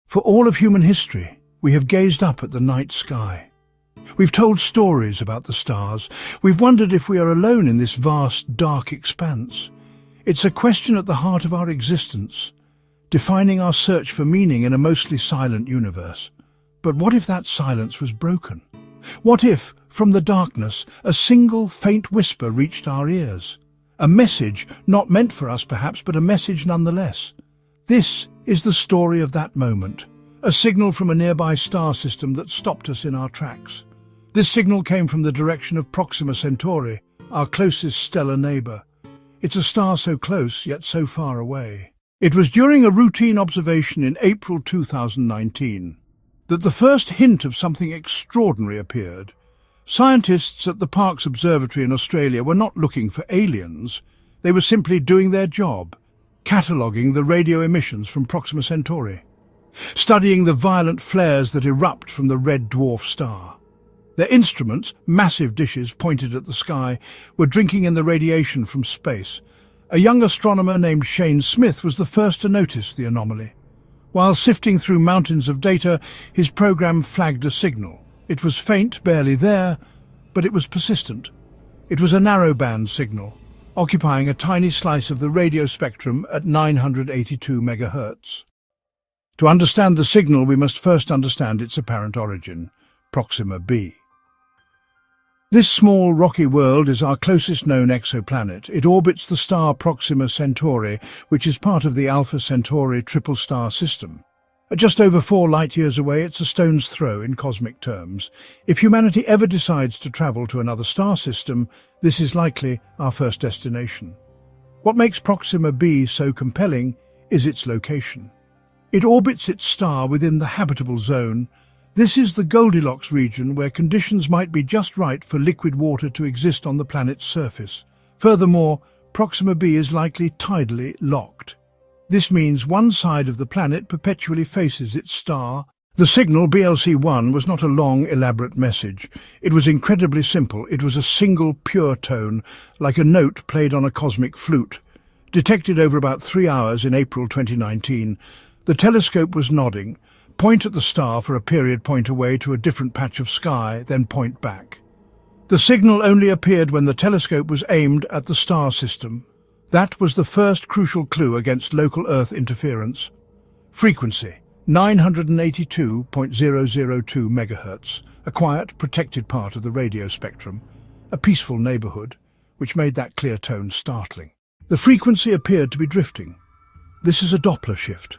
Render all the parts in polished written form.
For all of human history, we have gazed up at the night sky. We've told stories about the stars. We've wondered if we are alone in this vast, dark expanse. It's a question at the heart of our existence, defining our search for meaning in a mostly silent universe. But what if that silence was broken? What if, from the darkness, a single faint whisper reached our ears? A message not meant for us perhaps, but a message nonetheless. This is the story of that moment, a signal from a nearby star system that stopped us in our tracks. This signal came from the direction of Proxima Centauri, our closest stellar neighbour. It's a star so close, yet so far away. It was during a routine observation in April 2019 that the first hint of something extraordinary appeared. Scientists at the Parkes Observatory in Australia were not looking for aliens. They were simply doing their job, cataloguing the radio emissions from Proxima Centauri, studying the violent flares that erupt from the red dwarf star. Their instruments, massive dishes pointed at the sky, were drinking in the radiation from space. A young astronomer named Shane Smith was the first to notice the anomaly. While sifting through mountains of data, his program flagged a signal. It was faint, barely there, but it was persistent. It was a narrowband signal, occupying a tiny slice of the radio spectrum at 982 megahertz. To understand the signal, we must first understand its apparent origin, Proxima B. This small rocky world is our closest known exoplanet. It orbits the star Proxima Centauri, which is part of the Alpha Centauri triple star system. At just over 4 light-years away, it's a stone's throw in cosmic terms. If humanity ever decides to travel to another star system, this is likely our first destination. What makes Proxima B so compelling is its location. It orbits its star within the habitable zone. This is the Goldilocks region where conditions might be just right for liquid water to exist on the planet's surface. Furthermore, Proxima B is likely tidally locked. This means one side of the planet perpetually faces its star. The signal, BLC-1, was not a long, elaborate message. It was incredibly simple. It was a single, pure tone, like a note played on a cosmic flute. Detected over about 3 hours in April 2019, the telescope was nodding. Point at the star for a period, point away to a different patch of sky, then point back. The signal only appeared when the telescope was aimed at the star system. That was the first crucial clue against local Earth interference. Frequency, 982.002 megahertz, a quiet, protected part of the radio spectrum, a peaceful neighbourhood, which made that clear tone startling. The frequency appeared to be drifting. This is a Doppler shift,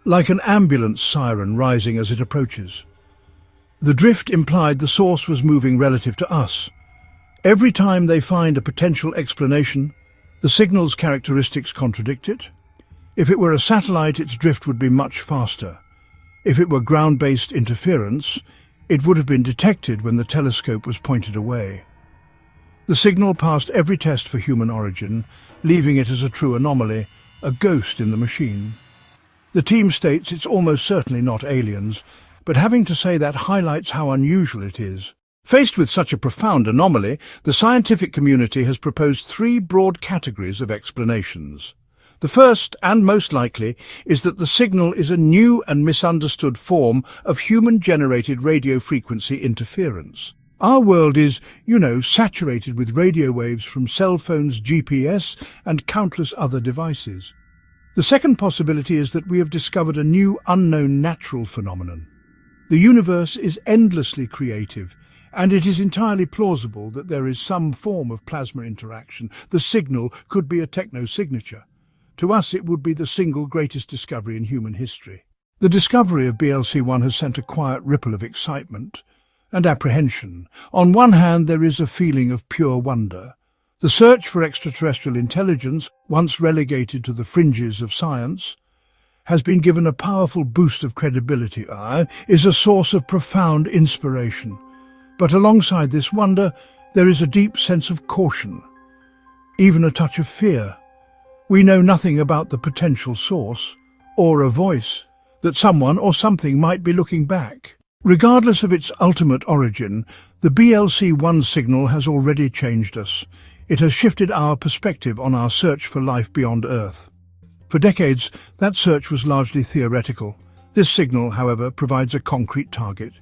like an ambulance siren rising as it approaches. The drift implied the source was moving relative to us. Every time they find a potential explanation, the signal's characteristics contradict it. If it were a satellite, its drift would be much faster. If it were ground-based interference, it would have been detected when the telescope was pointed away. The signal passed every test for human origin, leaving it as a true anomaly, a ghost in the machine. The team states it's almost certainly not aliens, but having to say that highlights how unusual it is. Faced with such a profound anomaly, the scientific community has proposed 3 broad categories of explanations. The first, and most likely, is that the signal is a new and misunderstood form of human-generated radio frequency interference. Our world is, saturated with radio waves from cell phones, GPS, and countless other devices. The second possibility is that we have discovered a new, unknown natural phenomenon. The universe is endlessly creative, and it is entirely plausible that there is some form of plasma interaction. The signal could be a technosignature. To us, it would be the single greatest discovery in human history. The discovery of BLC-1 has sent a quiet ripple of excitement and apprehension. On one hand, there is a feeling of pure wonder. The search for extraterrestrial intelligence, once relegated to the fringes of science, has been given a powerful boost of credibility. Is a source of profound inspiration. But alongside this wonder, there is a deep sense of caution, even a touch of fear. We know nothing about the potential source, or a voice, that someone or something might be looking back. Regardless of its ultimate origin, the BLC-1 signal has already changed us. It has shifted our perspective on our search for life beyond Earth. For decades, that search was largely theoretical. This signal, however, provides a concrete target.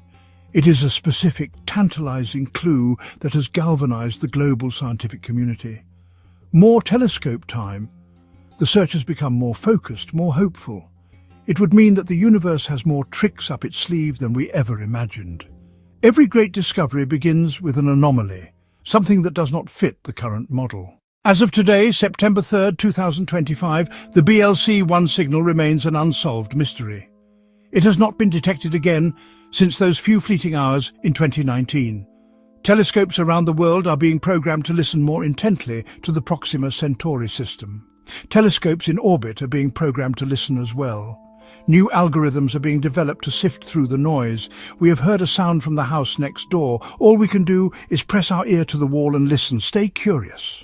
It is a specific, tantalizing clue that has galvanized the global scientific community. More telescope time. The search has become more focused, more hopeful. It would mean that the universe has more tricks up its sleeve than we ever imagined. Every great discovery begins with an anomaly, something that does not fit the current model. As of today, September 3rd, 2025, the BLC-1 signal remains an unsolved mystery. It has not been detected again since those few fleeting hours in 2019. Telescopes around the world are being programmed to listen more intently to the Proxima Centauri system. Telescopes in orbit are being programmed to listen as well. New algorithms are being developed to sift through the noise. We have heard a sound from the house next door. All we can do is press our ear to the wall and listen. Stay curious.